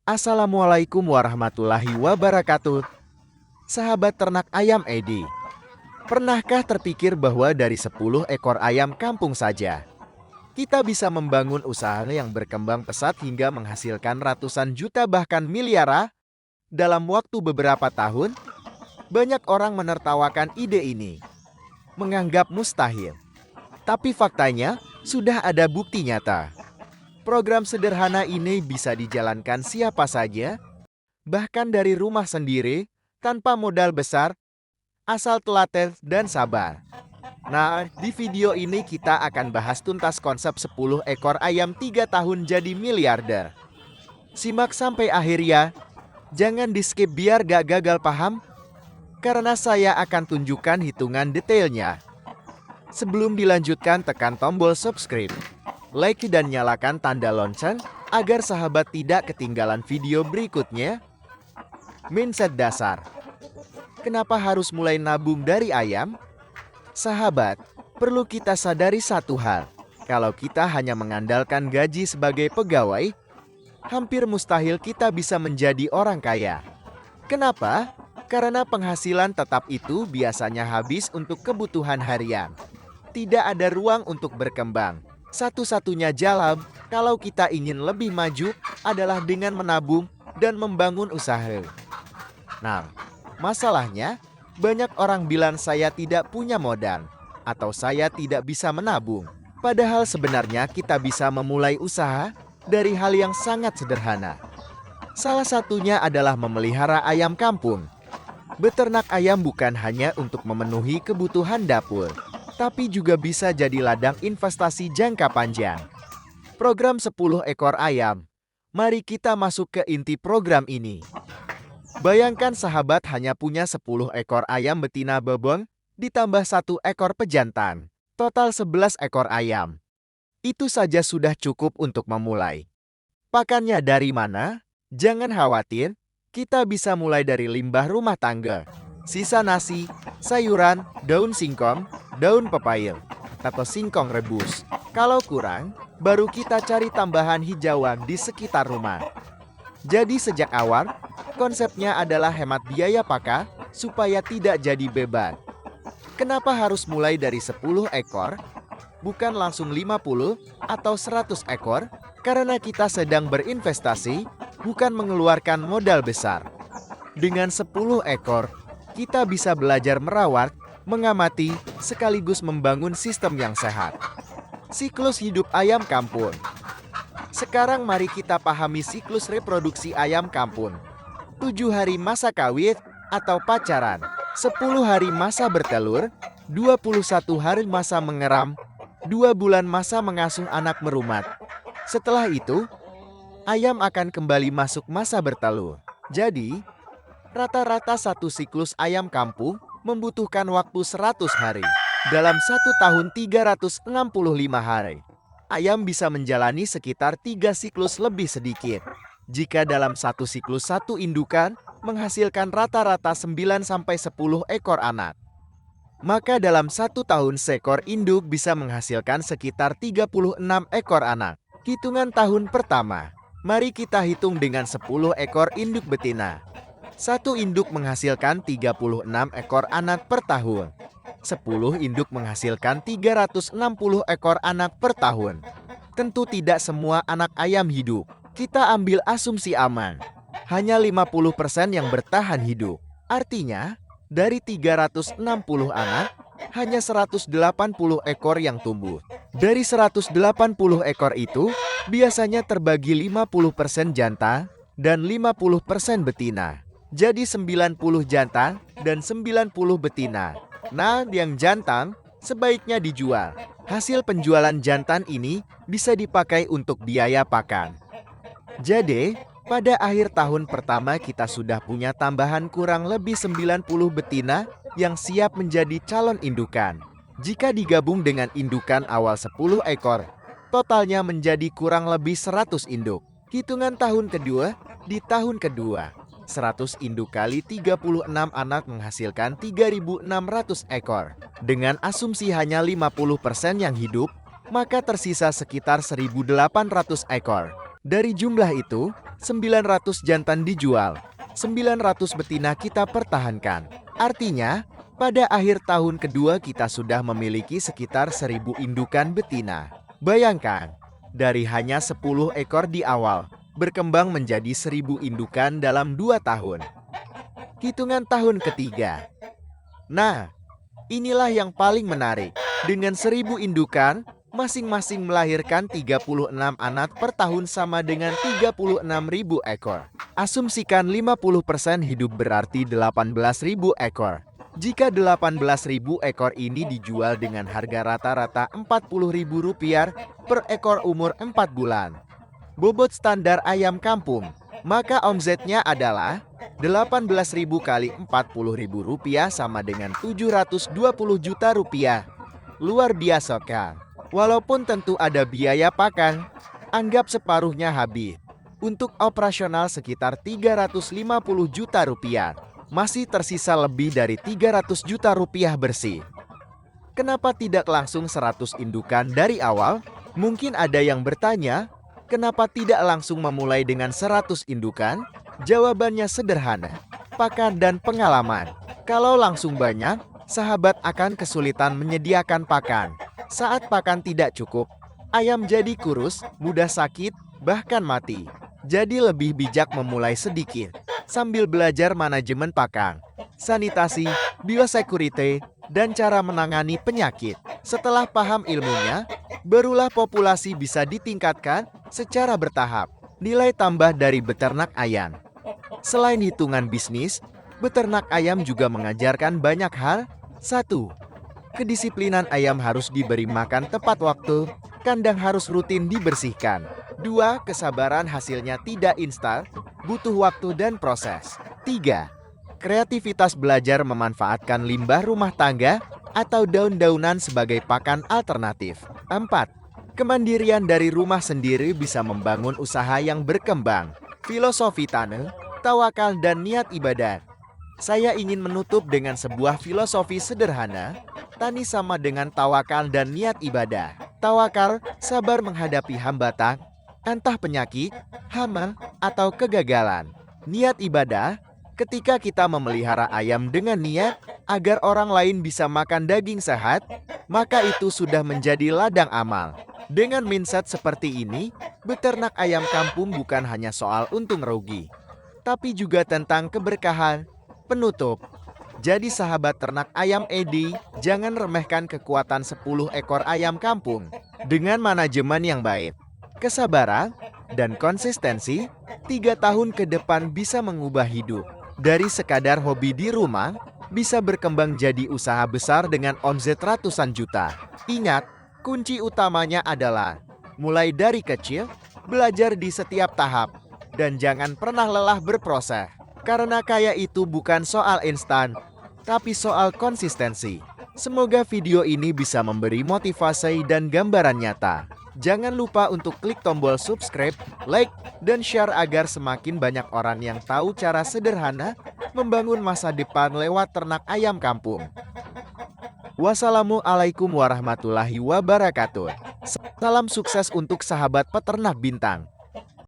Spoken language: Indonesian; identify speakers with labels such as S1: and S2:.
S1: Assalamualaikum warahmatullahi wabarakatuh. Sahabat ternak ayam Edi, pernahkah terpikir bahwa dari 10 ekor ayam kampung saja, kita bisa membangun usaha yang berkembang pesat hingga menghasilkan ratusan juta bahkan miliaran dalam waktu beberapa tahun? Banyak orang menertawakan ide ini, menganggap mustahil. Tapi faktanya, sudah ada bukti nyata. Program sederhana ini bisa dijalankan siapa saja, bahkan dari rumah sendiri, tanpa modal besar, asal telaten dan sabar. Nah, di video ini kita akan bahas tuntas konsep 10 ekor ayam 3 tahun jadi miliarder. Simak sampai akhir ya, jangan di skip biar gak gagal paham, karena saya akan tunjukkan hitungan detailnya. Sebelum dilanjutkan, tekan tombol subscribe, like dan nyalakan tanda lonceng agar sahabat tidak ketinggalan video berikutnya. Mindset dasar. Kenapa harus mulai nabung dari ayam? Sahabat, perlu kita sadari satu hal. Kalau kita hanya mengandalkan gaji sebagai pegawai, hampir mustahil kita bisa menjadi orang kaya. Kenapa? Karena penghasilan tetap itu biasanya habis untuk kebutuhan harian. Tidak ada ruang untuk berkembang. Satu-satunya jalan kalau kita ingin lebih maju adalah dengan menabung dan membangun usaha. Nah, masalahnya banyak orang bilang saya tidak punya modal atau saya tidak bisa menabung. Padahal sebenarnya kita bisa memulai usaha dari hal yang sangat sederhana. Salah satunya adalah memelihara ayam kampung. Beternak ayam bukan hanya untuk memenuhi kebutuhan dapur, tapi juga bisa jadi ladang investasi jangka panjang. Program 10 ekor ayam. Mari kita masuk ke inti program ini. Bayangkan sahabat hanya punya 10 ekor ayam betina bebong, ditambah 1 ekor pejantan. Total 11 ekor ayam. Itu saja sudah cukup untuk memulai. Pakannya dari mana? Jangan khawatir, kita bisa mulai dari limbah rumah tangga. Sisa nasi, sayuran, daun singkong, daun pepaya, atau singkong rebus. Kalau kurang, baru kita cari tambahan hijauan di sekitar rumah. Jadi sejak awal, konsepnya adalah hemat biaya pakan supaya tidak jadi beban. Kenapa harus mulai dari 10 ekor? Bukan langsung 50 atau 100 ekor? Karena kita sedang berinvestasi, bukan mengeluarkan modal besar. Dengan 10 ekor, kita bisa belajar merawat, mengamati, sekaligus membangun sistem yang sehat. Siklus hidup ayam kampung. Sekarang mari kita pahami siklus reproduksi ayam kampung. 7 hari masa kawin atau pacaran, 10 hari masa bertelur, 21 hari masa mengeram, 2 bulan masa mengasuh anak merumat. Setelah itu, ayam akan kembali masuk masa bertelur. Jadi, rata-rata satu siklus ayam kampung membutuhkan waktu 100 hari. Dalam 1 tahun 365 hari. Ayam bisa menjalani sekitar 3 siklus lebih sedikit. Jika dalam satu siklus satu indukan menghasilkan rata-rata 9-10 ekor anak. Maka dalam 1 tahun seekor induk bisa menghasilkan sekitar 36 ekor anak. Hitungan tahun pertama. Mari kita hitung dengan 10 ekor induk betina. Satu induk menghasilkan 36 ekor anak per tahun. 10 induk menghasilkan 360 ekor anak per tahun. Tentu tidak semua anak ayam hidup. Kita ambil asumsi aman. Hanya 50% yang bertahan hidup. Artinya, dari 360 anak, hanya 180 ekor yang tumbuh. Dari 180 ekor itu, biasanya terbagi 50% jantan dan 50% betina. Jadi 90 jantan dan 90 betina. Nah, yang jantan sebaiknya dijual. Hasil penjualan jantan ini bisa dipakai untuk biaya pakan. Jadi, pada akhir tahun pertama kita sudah punya tambahan kurang lebih 90 betina yang siap menjadi calon indukan. Jika digabung dengan indukan awal 10 ekor, totalnya menjadi kurang lebih 100 induk. Hitungan tahun kedua, di tahun kedua, 100 induk kali 36 anak menghasilkan 3.600 ekor. Dengan asumsi hanya 50% yang hidup, maka tersisa sekitar 1.800 ekor. Dari jumlah itu, 900 jantan dijual, 900 betina kita pertahankan. Artinya, pada akhir tahun kedua kita sudah memiliki sekitar 1000 indukan betina. Bayangkan, dari hanya 10 ekor di awal, berkembang menjadi 1000 indukan dalam 2 tahun. Hitungan tahun ketiga. Nah, inilah yang paling menarik. Dengan 1000 indukan, masing-masing melahirkan 36 anak per tahun sama dengan 36.000 ekor. Asumsikan 50% hidup berarti 18.000 ekor. Jika 18.000 ekor ini dijual dengan harga rata-rata Rp40.000 per ekor umur 4 bulan. Bobot standar ayam kampung, maka omsetnya adalah 18.000 kali Rp40.000 sama dengan Rp720 juta. Luar biasa kan? Walaupun tentu ada biaya pakan, anggap separuhnya habis. Untuk operasional sekitar Rp350 juta. Masih tersisa lebih dari Rp300 juta bersih. Kenapa tidak langsung 100 indukan dari awal? Mungkin ada yang bertanya, kenapa tidak langsung memulai dengan 100 indukan? Jawabannya sederhana, pakan dan pengalaman. Kalau langsung banyak, sahabat akan kesulitan menyediakan pakan. Saat pakan tidak cukup, ayam jadi kurus, mudah sakit, bahkan mati. Jadi lebih bijak memulai sedikit, sambil belajar manajemen pakan, sanitasi, biosecurity, dan cara menangani penyakit. Setelah paham ilmunya, barulah populasi bisa ditingkatkan secara bertahap. Nilai tambah dari beternak ayam. Selain hitungan bisnis, beternak ayam juga mengajarkan banyak hal. 1. Kedisiplinan ayam harus diberi makan tepat waktu, kandang harus rutin dibersihkan. 2. Kesabaran hasilnya tidak instan, butuh waktu dan proses. 3. Kreativitas belajar memanfaatkan limbah rumah tangga atau daun-daunan sebagai pakan alternatif. 4. Kemandirian dari rumah sendiri bisa membangun usaha yang berkembang. Filosofi tanah, tawakal dan niat ibadah. Saya ingin menutup dengan sebuah filosofi sederhana. Tani sama dengan tawakal dan niat ibadah. Tawakal, sabar menghadapi hambatan, entah penyakit, hama, atau kegagalan. Niat ibadah, ketika kita memelihara ayam dengan niat agar orang lain bisa makan daging sehat, maka itu sudah menjadi ladang amal. Dengan mindset seperti ini, beternak ayam kampung bukan hanya soal untung rugi, tapi juga tentang keberkahan. Penutup. Jadi sahabat ternak ayam Edi, jangan remehkan kekuatan 10 ekor ayam kampung. Dengan manajemen yang baik, kesabaran, dan konsistensi, 3 tahun ke depan bisa mengubah hidup. Dari sekadar hobi di rumah, bisa berkembang jadi usaha besar dengan omset ratusan juta. Ingat, kunci utamanya adalah mulai dari kecil, belajar di setiap tahap, dan jangan pernah lelah berproses. Karena kaya itu bukan soal instan, tapi soal konsistensi. Semoga video ini bisa memberi motivasi dan gambaran nyata. Jangan lupa untuk klik tombol subscribe, like, dan share agar semakin banyak orang yang tahu cara sederhana membangun masa depan lewat ternak ayam kampung. Wassalamualaikum warahmatullahi wabarakatuh. Salam sukses untuk sahabat peternak bintang.